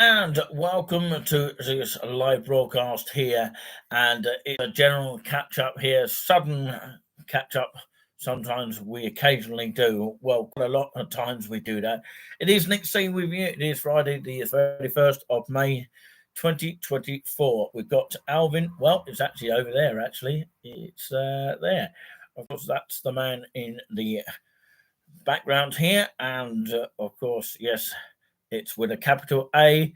and welcome to this live broadcast here. And it's a general catch up here, sudden catch up. Sometimes we occasionally do. Well, quite a lot of times we do that. It is Nick C with you. It is Friday, the 31st of May, 2024. We've got Alvin. Well, it's actually over there, actually. It's there. Of course, that's the man in the background here. And of course, yes, it's with a capital A,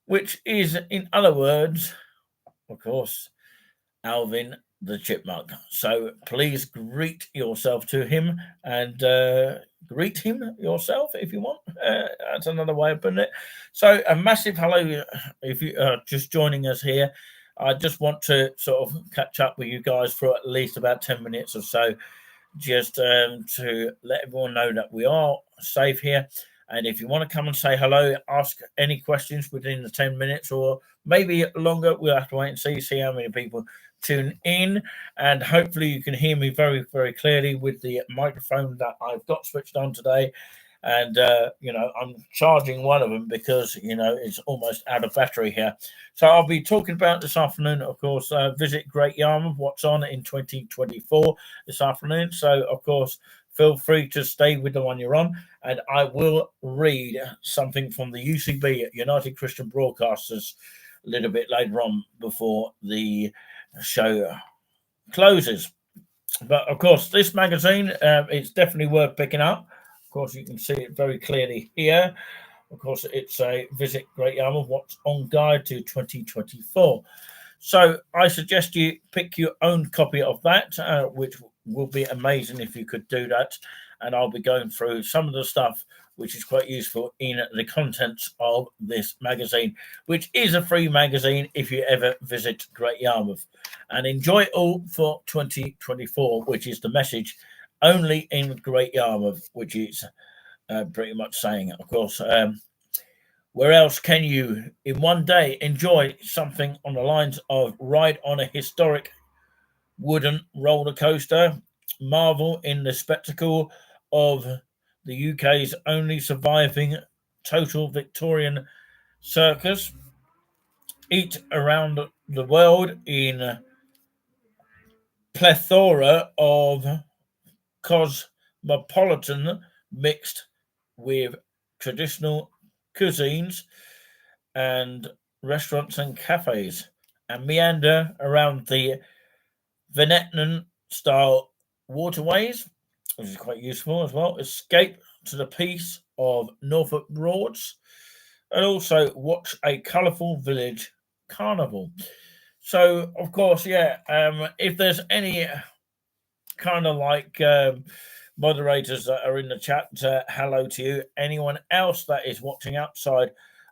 which is, in other words, of course, Alvin the Chipmunk. So please greet yourself to him and greet him yourself if you want. That's another way of putting it. So a massive hello if you are just joining us here. I just want to sort of catch up with you guys for at least about 10 minutes or so, just to let everyone know that we are safe here. And if you want to come and say hello, ask any questions within the 10 minutes or maybe longer, we'll have to wait and see how many people tune in. And hopefully you can hear me very, very clearly with the microphone that I've got switched on today. And, I'm charging one of them because, it's almost out of battery here. So I'll be talking about this afternoon, of course, visit Great Yarmouth, what's on in 2024 this afternoon. So, of course, feel free to stay with the one you're on, and I will read something from the UCB, United Christian Broadcasters, a little bit later on before the show closes. But, of course, this magazine, it's definitely worth picking up. Of course, you can see it very clearly here. Of course, it's a Visit Great Yarmouth, What's On Guide to 2024. So I suggest you pick your own copy of that, which will be amazing if you could do that. And I'll be going through some of the stuff which is quite useful in the contents of this magazine, which is a free magazine if you ever visit Great Yarmouth. And enjoy it all for 2024, which is the message, only in Great Yarmouth, which is pretty much saying, of course, where else can you, in one day, enjoy something on the lines of ride on a historic wooden roller coaster, marvel in the spectacle of the UK's only surviving total Victorian circus, eat around the world in plethora of cosmopolitan mixed with traditional cuisines and restaurants and cafes, and meander around the Venetian style waterways, which is quite useful as well. Escape to the peace of Norfolk Broads, and also watch a colourful village carnival. So, of course, if there's any kind of like moderators that are in the chat, hello to you. Anyone else that is watching outside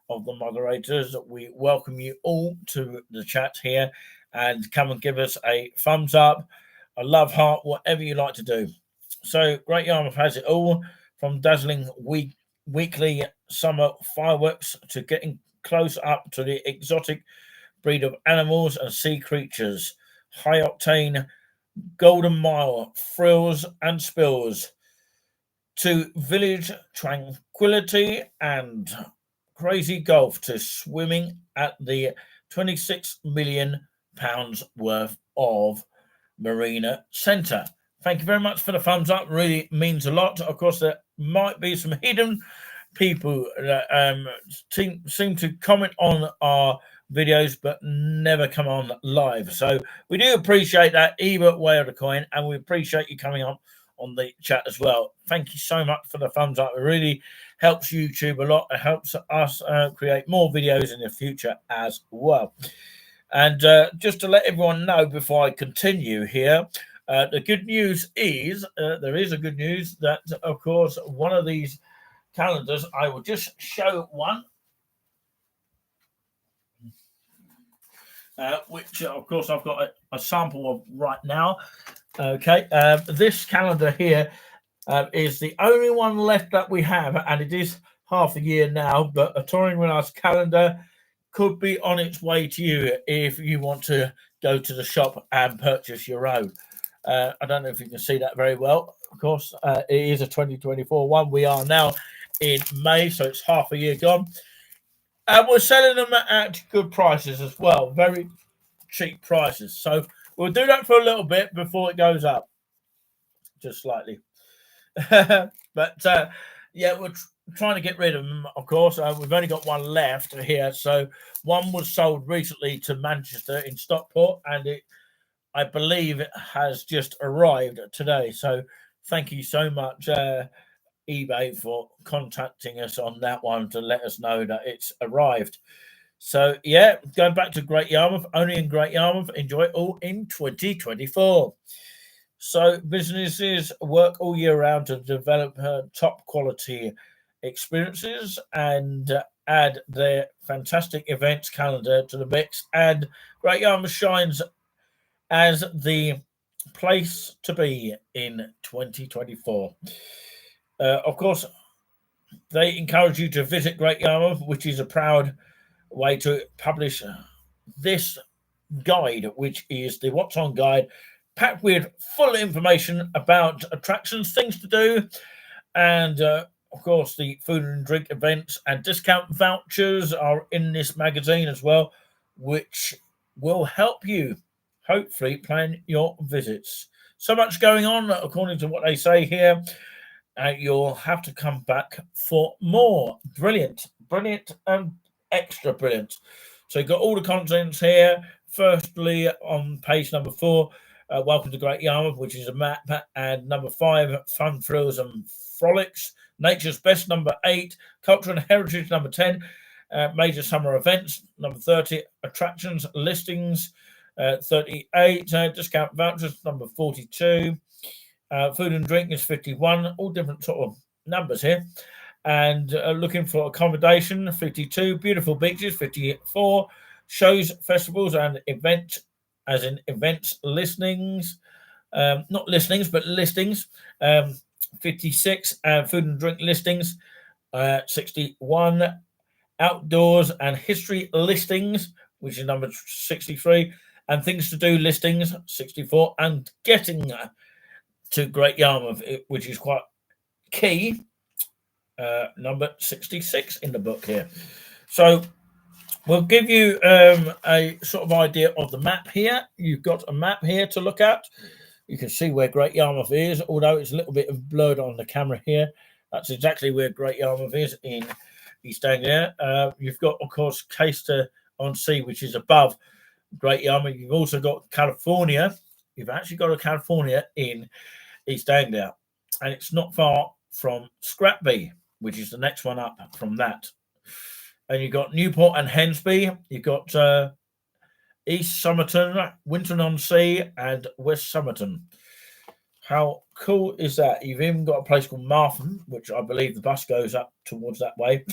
of the moderators, we welcome you all to the chat here, and come and give us a thumbs up, a love heart, whatever you like to do. So Great Yarmouth has it all, from dazzling weekly summer fireworks to getting close up to the exotic breed of animals and sea creatures, high octane Golden Mile thrills and spills, to village tranquility and crazy golf, to swimming at the £26 million worth of Marina Centre. Thank you very much for the thumbs up. Really means a lot. Of course, there might be some hidden people that seem to comment on our videos but never come on live. So we do appreciate that either way of the coin, and we appreciate you coming on the chat as well. Thank you so much for the thumbs up. It really helps YouTube a lot. It helps us create more videos in the future as well. And just to let everyone know before I continue here, the good news is, there is a good news that, of course, one of these calendars, I will just show one, which, of course, I've got a sample of right now. Okay, this calendar here is the only one left that we have, and it is half a year now, but a Touring with Us calendar could be on its way to you if you want to go to the shop and purchase your own. I don't know if you can see that very well. Of course, it is a 2024 one. We are now in May, so it's half a year gone. And we're selling them at good prices as well, very cheap prices. So we'll do that for a little bit before it goes up, just slightly. But yeah, we're trying to get rid of them, of course. We've only got one left here. So one was sold recently to Manchester in Stockport, and I believe it has just arrived today. So thank you so much, eBay, for contacting us on that one to let us know that it's arrived. So yeah, going back to Great Yarmouth, only in Great Yarmouth, enjoy it all in 2024. So businesses work all year round to develop top quality experiences and add their fantastic events calendar to the mix. And Great Yarmouth shines as the place to be in 2024. Of course, they encourage you to visit Great Yarmouth, which is a proud way to publish this guide, which is the What's On guide, packed with full information about attractions, things to do, and of course, the food and drink events and discount vouchers are in this magazine as well, which will help you hopefully plan your visits. So much going on, according to what they say here. You'll have to come back for more. Brilliant, brilliant, and extra brilliant. So you've got all the contents here. Firstly, on page number 4, Welcome to Great Yarmouth, which is a map, and number 5, Fun, Thrills and Frolics. Nature's Best, number 8, Culture and Heritage, number 10, Major Summer Events, number 30, Attractions, Listings, 38, Discount Vouchers, number 42, Food and Drink is 51, all different sort of numbers here. And looking for accommodation, 52, Beautiful Beaches, 54, Shows, Festivals and Events, as in events listings, not listenings, but listings, 56, Food and Drink listings, 61, Outdoors and History listings, which is number 63, and Things to Do listings, 64, and Getting to Great Yarmouth, which is quite key, number 66 in the book here. So we'll give you a sort of idea of the map here. You've got a map here to look at. You can see where Great Yarmouth is, although it's a little bit blurred on the camera here. That's exactly where Great Yarmouth is in East Anglia. You've got, of course, Caister-on-Sea, which is above Great Yarmouth. You've also got California. You've actually got a California in East Anglia, and it's not far from Scrapby, which is the next one up from that. And you've got Newport and Hensby. You've got East Somerton, Winton-on-Sea, and West Somerton. How cool is that? You've even got a place called Martham, which I believe the bus goes up towards that way.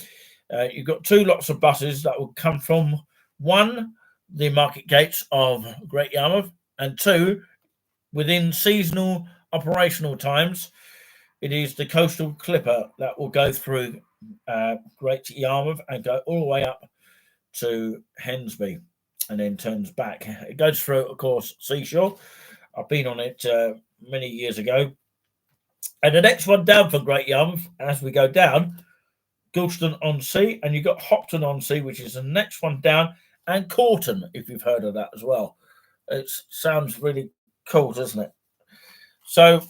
You've got 2 lots of buses that will come from, 1, the market gates of Great Yarmouth, and 2, within seasonal operational times, it is the Coastal Clipper that will go through Great Yarmouth and go all the way up to Hensby and then turns back. It goes through, of course, Seashore. I've been on it many years ago. And the next one down for Great Yarmouth, as we go down, Gilston-on-Sea, and you've got Hopton-on-Sea, which is the next one down, and Corton, if you've heard of that as well. It sounds really cool, doesn't it? So,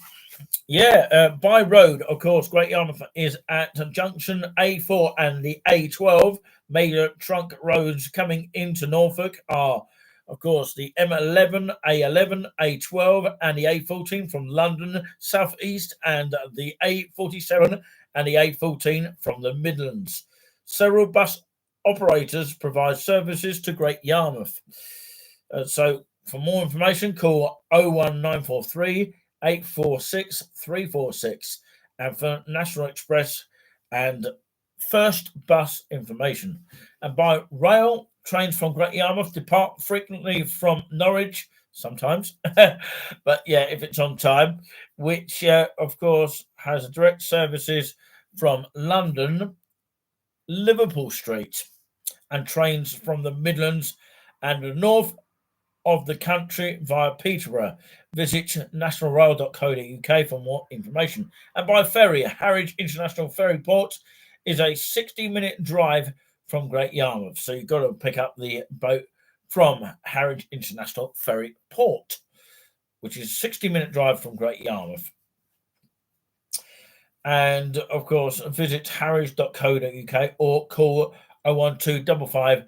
yeah, by road, of course, Great Yarmouth is at junction A4 and the A12. Major trunk roads coming into Norfolk are, of course, the M11, A11, A12, and the A14 from London southeast, and the A47 and the A14 from the Midlands. Several bus operators provide services to Great Yarmouth. So, for more information, call 01943 846 346, and for National Express and First Bus information. And by rail, trains from Great Yarmouth depart frequently from Norwich, sometimes, but yeah, if it's on time, which of course has direct services from London, Liverpool Street, and trains from the Midlands and the north of the country via Peterborough. Visit nationalrail.co.uk for more information. And by ferry, Harwich International Ferry Port is a 60-minute drive from Great Yarmouth. So you've got to pick up the boat from Harwich International Ferry Port, which is a 60-minute drive from Great Yarmouth. And of course, visit harwich.co.uk or call 01255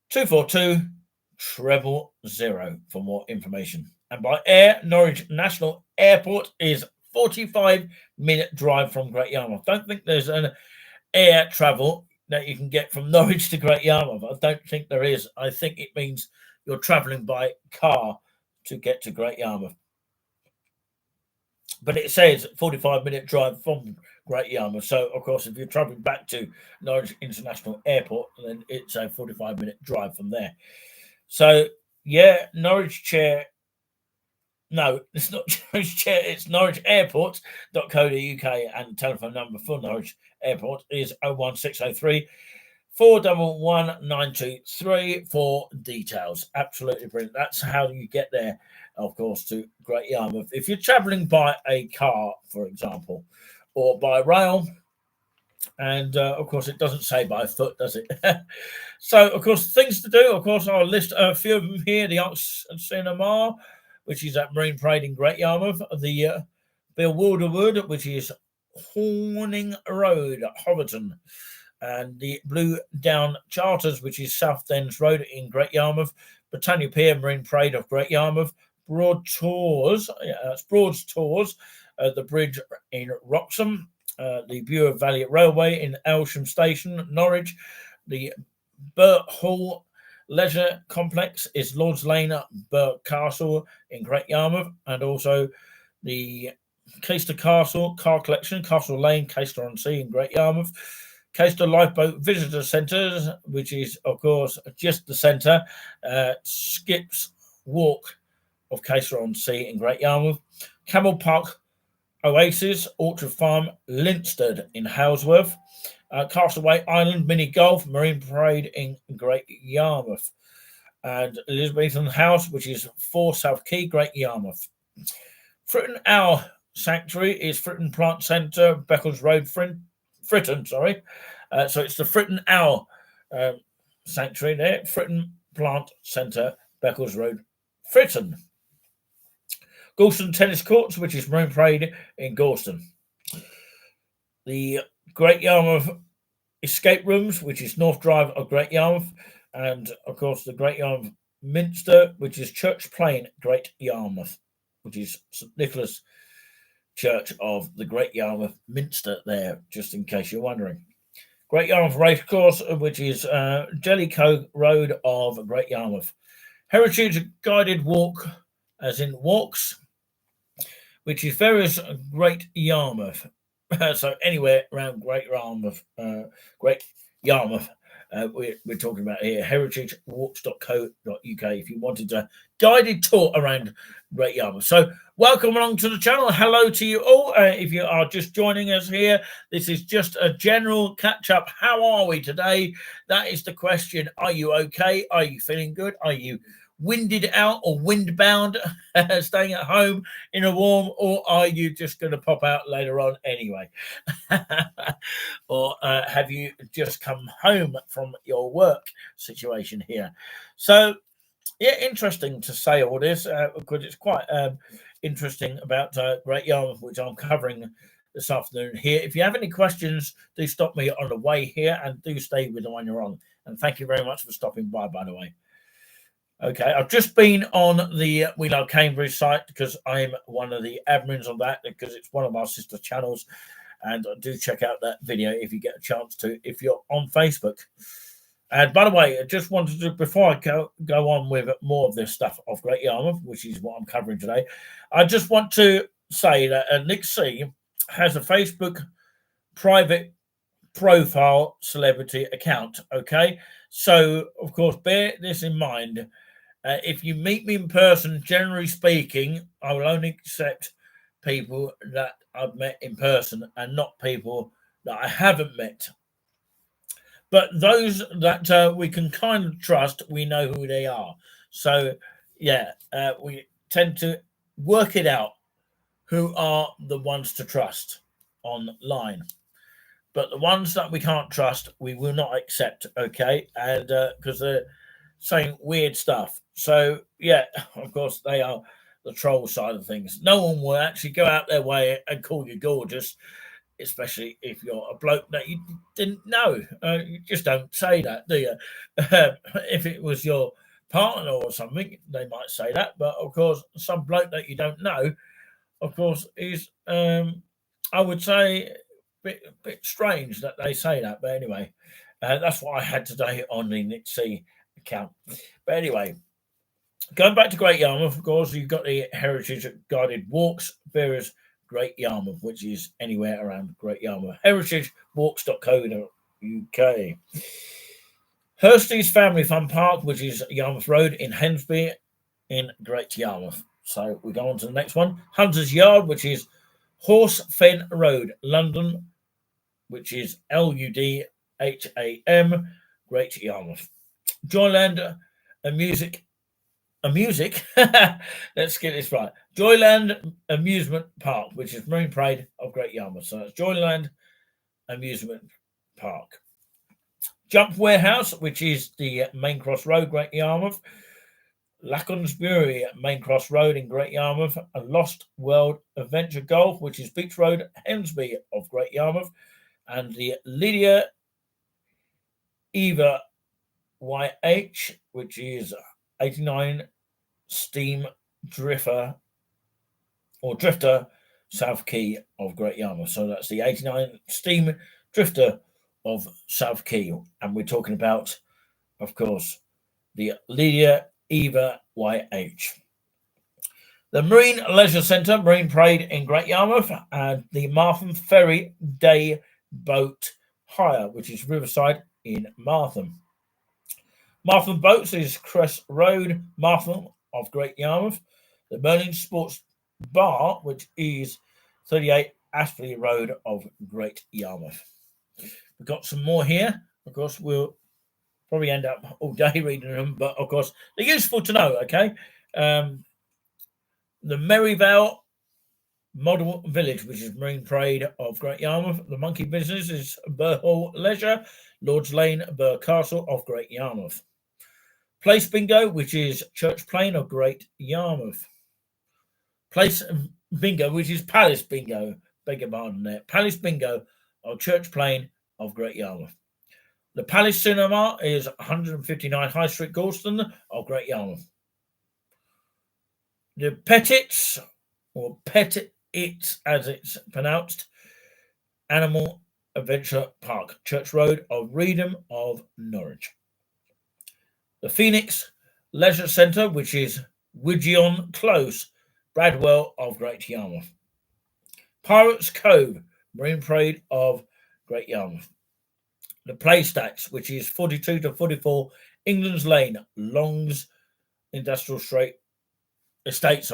242 000 for more information. And by air, Norwich National Airport is 45-minute drive from Great Yarmouth. Don't think there's an air travel that you can get from Norwich to Great Yarmouth. I don't think there is. I think it means you're travelling by car to get to Great Yarmouth. But it says 45-minute drive from Great Yarmouth. So, of course, if you're travelling back to Norwich International Airport, then it's a 45-minute drive from there. So, yeah, Norwich Chair. No, it's not Norwich Chair. It's Norwich Airport.co.uk, and the telephone number for Norwich Airport is 01603 411 923 for details. Absolutely brilliant. That's how you get there, of course, to Great Yarmouth. If you're travelling by a car, for example, or by rail, and of course, it doesn't say by foot, does it? So, of course, things to do. Of course, I'll list a few of them here. The Arts Cinema, which is at Marine Parade in Great Yarmouth. The Bewilderwood, which is Horning Road, Hobbiton. And the Blue Down Charters, which is South Dens Road in Great Yarmouth. Britannia Pier, Marine Parade of Great Yarmouth. Broad Tours, that's Broad's Tours, the bridge in Wroxham. The Bure Valley Railway in Elsham Station, Norwich. The Burt Hall Leisure Complex is Lord's Lane, Burt Castle in Great Yarmouth, and also the Caister Castle Car Collection, Castle Lane, Caister-on-Sea in Great Yarmouth. Caister Lifeboat Visitor Centres, which is, of course, just the centre. Skips Walk of Caister-on-Sea in Great Yarmouth. Camel Park Oasis, Orchard Farm, Linstead in Halesworth. Castaway Island Mini Golf, Marine Parade in Great Yarmouth. And Elizabethan House, which is 4 South Quay, Great Yarmouth. Fritton Owl Sanctuary is Fritton Plant Centre, Beccles Road, Fritton, sorry. So it's the Fritton Owl Sanctuary there, Fritton Plant Centre, Beccles Road, Fritton. Galston Tennis Courts, which is Marine Parade in Galston. The Great Yarmouth Escape Rooms, which is North Drive of Great Yarmouth. And, of course, the Great Yarmouth Minster, which is Church Plain, Great Yarmouth, which is St Nicholas Church of the Great Yarmouth Minster there, just in case you're wondering. Great Yarmouth Racecourse, which is Jellicoe Road of Great Yarmouth. Heritage Guided Walk, as in walks, which is various Great Yarmouth. So anywhere around Great Yarmouth, we're talking about here, heritagewalks.co.uk if you wanted a guided tour around Great Yarmouth. So welcome along to the channel. Hello to you all. If you are just joining us here, this is just a general catch-up. How are we today? That is the question. Are you okay? Are you feeling good? Are you winded out or windbound, staying at home in a warm, or are you just going to pop out later on anyway? Or have you just come home from your work situation here? So, yeah, interesting to say all this, because it's quite interesting about Great Yarmouth, which I'm covering this afternoon here. If you have any questions, do stop me on the way here, and do stay with the one you're on. And thank you very much for stopping by the way. Okay, I've just been on the We Love Cambridge site because I'm one of the admins on that, because it's one of our sister channels. And do check out that video if you get a chance to, if you're on Facebook. And by the way, I just wanted to, before I go on with more of this stuff of Great Yarmouth, which is what I'm covering today, I just want to say that Nick C has a Facebook private profile celebrity account. Okay, so of course, bear this in mind. If you meet me in person, generally speaking, I will only accept people that I've met in person and not people that I haven't met. But those that we can kind of trust, we know who they are. So, yeah, we tend to work it out who are the ones to trust online. but the ones that we can't trust, we will not accept. Okay, and because they're saying weird stuff. So yeah, of course they are the troll side of things. No one will actually go out their way and call you gorgeous, especially if you're a bloke that you didn't know. You just don't say that, do you? If it was your partner or something, they might say that. But of course, some bloke that you don't know, of course, is I would say bit strange that they say that. But anyway, that's what I had today on the Nick C account. But anyway, going back to Great Yarmouth, of course, you've got the heritage guided walks, various Great Yarmouth, which is anywhere around Great Yarmouth. heritagewalks.co.uk. Hursty's Family Fun Park, which is Yarmouth Road in Hensby in Great Yarmouth. So we go on to the next one. Hunter's Yard, which is Horse Fen Road, London, which is Ludham, Great Yarmouth. Joyland Music. Let's get this right. Joyland Amusement Park, which is Marine Parade of Great Yarmouth. So it's Joyland Amusement Park. Jump Warehouse, which is the Main Cross Road, Great Yarmouth. Laconsbury Main Cross Road in Great Yarmouth. A Lost World Adventure Golf, which is Beach Road, Hemsby of Great Yarmouth. And the Lydia Eva YH, which is 89 Steam Drifter South Quay of Great Yarmouth. So that's the 89 Steam Drifter of South Quay. And we're talking about, of course, the Lydia Eva YH. The Marine Leisure Centre, Marine Parade in Great Yarmouth, and the Martham Ferry Day Boat Hire, which is Riverside in Martham. Martham Boats is Crest Road, Martham of Great Yarmouth. The Merlin Sports Bar, which is 38 Aspley Road of Great Yarmouth. We've got some more here. Of course, we'll probably end up all day reading them, but of course, they're useful to know, okay? The Merivale Model Village, which is Marine Parade of Great Yarmouth. The Monkey Business is Burr Hall Leisure, Lord's Lane, Burr Castle of Great Yarmouth. Place Bingo, which is Church Plain of Great Yarmouth. Place Bingo, which is Palace Bingo, beg your pardon there. Palace Bingo of Church Plain of Great Yarmouth. The Palace Cinema is 159 High Street, Galston of Great Yarmouth. The Petits, or Petits as it's pronounced, Animal Adventure Park, Church Road of Reedham of Norwich. The Phoenix Leisure Centre, which is Wigeon Close, Bradwell of Great Yarmouth. Pirates Cove, Marine Parade of Great Yarmouth. The Playstacks, which is 42 to 44 England's Lane, Longs Industrial Estate,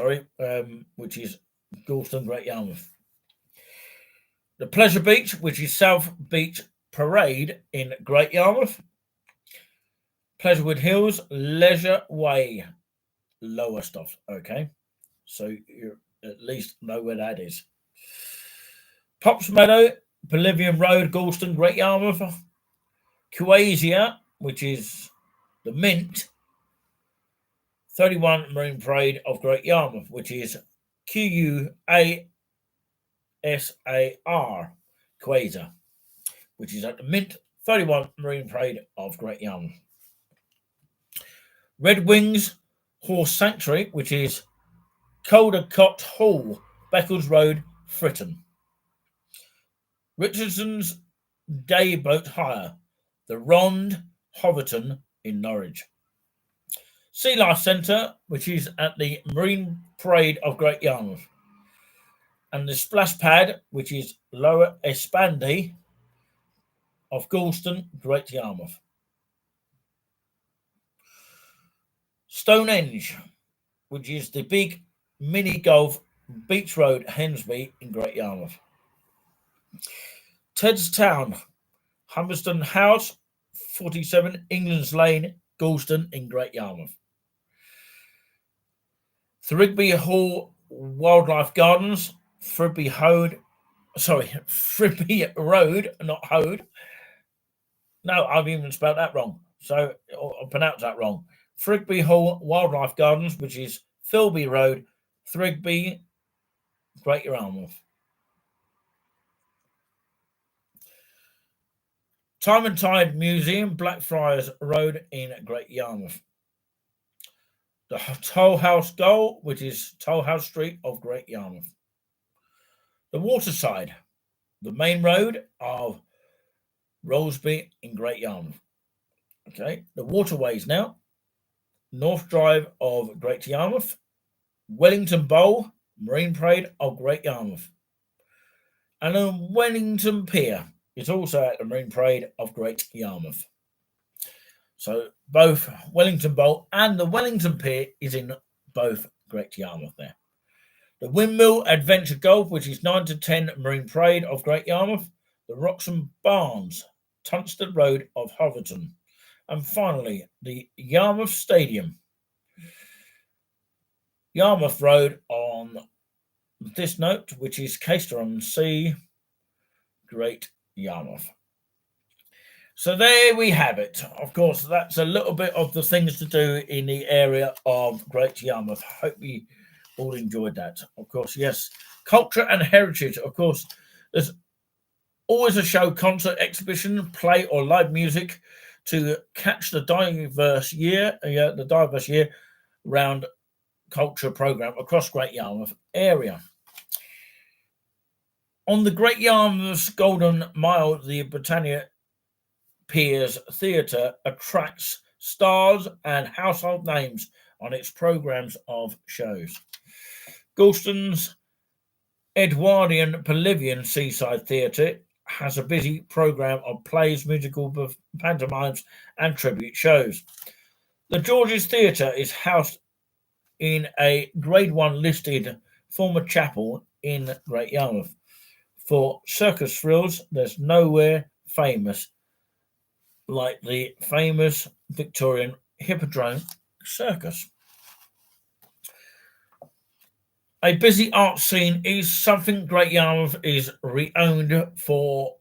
which is Galston, Great Yarmouth. The Pleasure Beach, which is South Beach Parade in Great Yarmouth. Pleasurewood Hills, Leisure Way, Lowestoft. Okay, so you at least know where that is. Pops Meadow, Pavilion Road, Galston, Great Yarmouth. Quasia, which is the Mint, 31 Marine Parade of Great Yarmouth, which is Quasar, Quasar, which is at the Mint, 31 Marine Parade of Great Yarmouth. Red Wings Horse Sanctuary, which is Caldecott Hall, Beccles Road, Fritton. Richardson's Day Boat Hire, the Rond, Hoverton in Norwich. Sea Life Centre, which is at the Marine Parade of Great Yarmouth. And the Splash Pad, which is Lower Espandy of Galston, Great Yarmouth. Stonehenge, which is the big mini golf Beach Road, Hensby in Great Yarmouth. Ted's Town, Humberston House, 47 England's Lane, Galston in Great Yarmouth. Thrigby Hall Wildlife Gardens, Thrigby Frigby Road, not Hode. No, I've even spelled that wrong. So, or pronounced that wrong. Frigby Hall Wildlife Gardens, which is Philby Road, Thrigby, Great Yarmouth. Time and Tide Museum, Blackfriars Road in Great Yarmouth. The Toll House Goal, which is Toll House Street of Great Yarmouth. The Waterside, the main road of Rollesby in Great Yarmouth. Okay, the waterways now. North Drive of Great Yarmouth. Wellington Bowl, Marine Parade of Great Yarmouth. And the Wellington Pier is also at the Marine Parade of Great Yarmouth. So both Wellington Bowl and the Wellington Pier is in both Great Yarmouth there. The Windmill Adventure Golf, which is 9 to 10 Marine Parade of Great Yarmouth. The Roxham Barns, Tunstead Road of Hoverton. And finally, the Yarmouth Stadium, Yarmouth Road on this note, which is Caister-on-Sea, Great Yarmouth. So there we have it. Of course, that's a little bit of the things to do in the area of Great Yarmouth. Hope you all enjoyed that. Of course, yes, culture and heritage. Of course, there's always a show, concert, exhibition, play, or live music to catch the diverse year round culture program across Great Yarmouth area. On the Great Yarmouth's Golden Mile, the Britannia Piers Theatre attracts stars and household names on its programmes of shows. Galston's Edwardian Pavilion Seaside Theatre has a busy programme of plays, musical pantomimes and tribute shows. The George's Theatre is housed in a Grade 1 listed former chapel in Great Yarmouth. For circus thrills, there's nowhere famous like the famous Victorian Hippodrome Circus. A busy art scene is something Great Yarmouth is renowned for,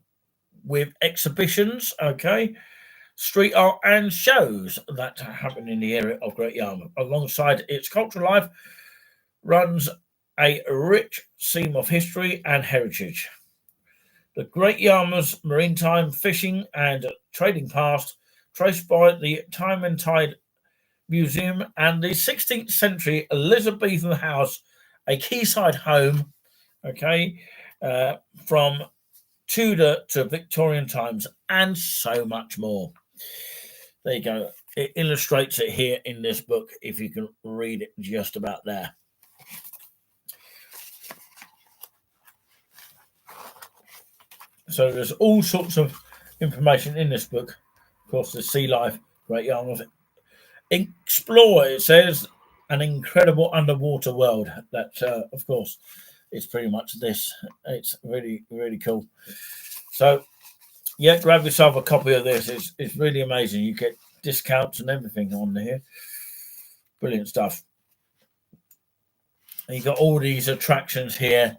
with exhibitions, street art and shows that happen in the area of Great Yarmouth. Alongside its cultural life runs a rich seam of history and heritage. The Great Yarmouth's maritime fishing and trading past, traced by the Time and Tide Museum and the 16th century Elizabethan house, a quayside home, from Tudor to Victorian times, and so much more. There you go. It illustrates it here in this book, if you can read it just about there. So there's all sorts of information in this book. Of course, the sea life, Great Yarmouth. Explore, it says, an incredible underwater world. That, of course, it's pretty much this. It's really, really cool. So, yeah, grab yourself a copy of this. It's really amazing. You get discounts and everything on here. Brilliant stuff. And you've got all these attractions here,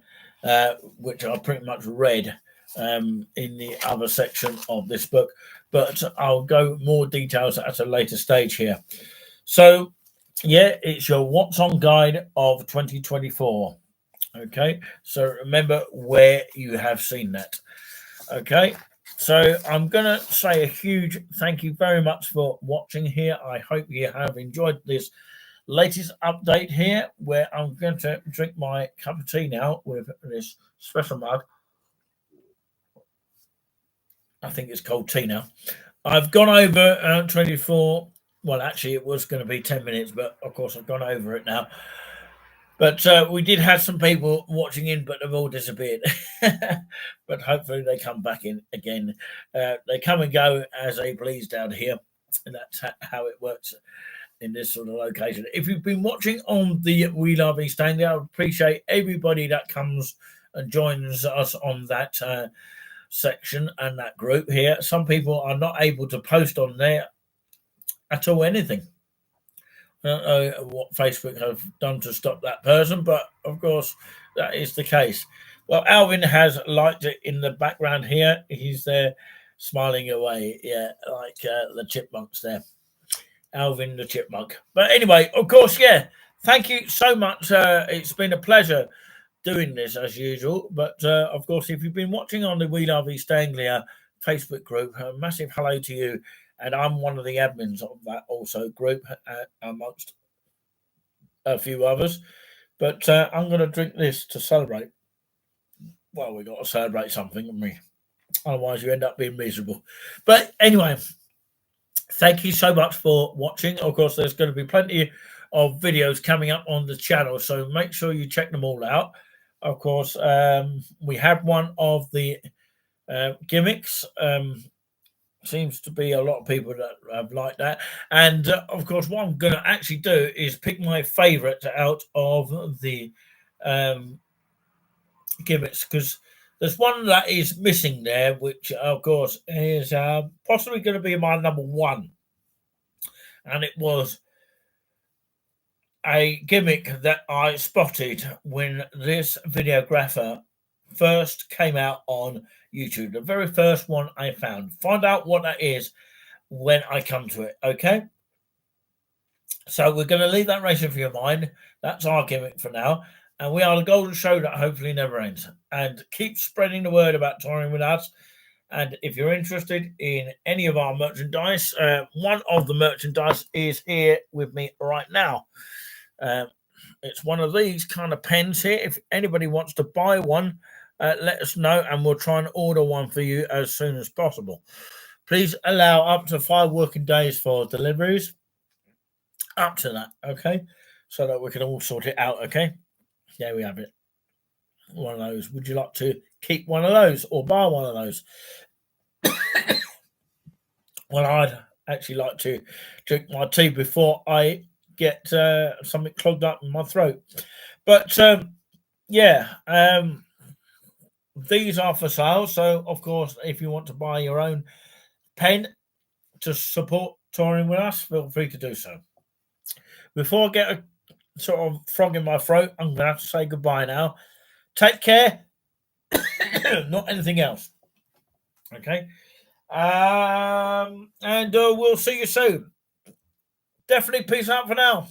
which are pretty much read in the other section of this book, but I'll go more details at a later stage here. So, yeah, it's your What's On guide of 2024. Okay, so remember where you have seen that. Okay, so I'm going to say a huge thank you very much for watching here. I hope you have enjoyed this latest update here, where I'm going to drink my cup of tea now with this special mug. I think it's cold tea now. I've gone over 24. Well, actually, it was going to be 10 minutes, but of course, I've gone over it now. But we did have some people watching in, but they've all disappeared. But hopefully they come back in again. They come and go as they please down here. And that's how it works in this sort of location. If you've been watching on the We Love East Anglia, I appreciate everybody that comes and joins us on that section and that group here. Some people are not able to post on there at all anything. I don't know what Facebook have done to stop that person, but of course that is the case. Well, Alvin has liked it in the background here. He's there smiling away. Yeah, like the chipmunks there. Alvin the chipmunk. But anyway, of course, yeah. Thank you so much. It's been a pleasure doing this as usual. But of course, if you've been watching on the We Love East Anglia Facebook group, a massive hello to you. And I'm one of the admins of that also group, amongst a few others. But I'm going to drink this to celebrate. Well, we got to celebrate something, haven't we? Otherwise, you end up being miserable. But anyway, thank you so much for watching. Of course, there's going to be plenty of videos coming up on the channel, so make sure you check them all out. Of course, we have one of the gimmicks. Seems to be a lot of people that have liked that. And of course, what I'm going to actually do is pick my favourite out of the gimmicks, because there's one that is missing there, which of course is possibly going to be my number one. And it was a gimmick that I spotted when this videographer first came out on YouTube. The very first one I found. Find out what that is when I come to it, okay? So we're going to leave that racing for your mind. That's our gimmick for now. And we are the golden show that hopefully never ends. And keep spreading the word about touring with us. And if you're interested in any of our merchandise, one of the merchandise is here with me right now. It's one of these kind of pens here. If anybody wants to buy one, let us know and we'll try and order one for you as soon as possible. Please allow up to 5 working days for deliveries. Up to that, okay? So that we can all sort it out, okay? There we have it. One of those. Would you like to keep one of those or buy one of those? Well, I'd actually like to drink my tea before I get something clogged up in my throat. But yeah, these are for sale. So, of course, if you want to buy your own pen to support touring with us, feel free to do so. Before I get a sort of frog in my throat, I'm going to have to say goodbye now. Take care. Not anything else. Okay. And we'll see you soon. Definitely peace out for now.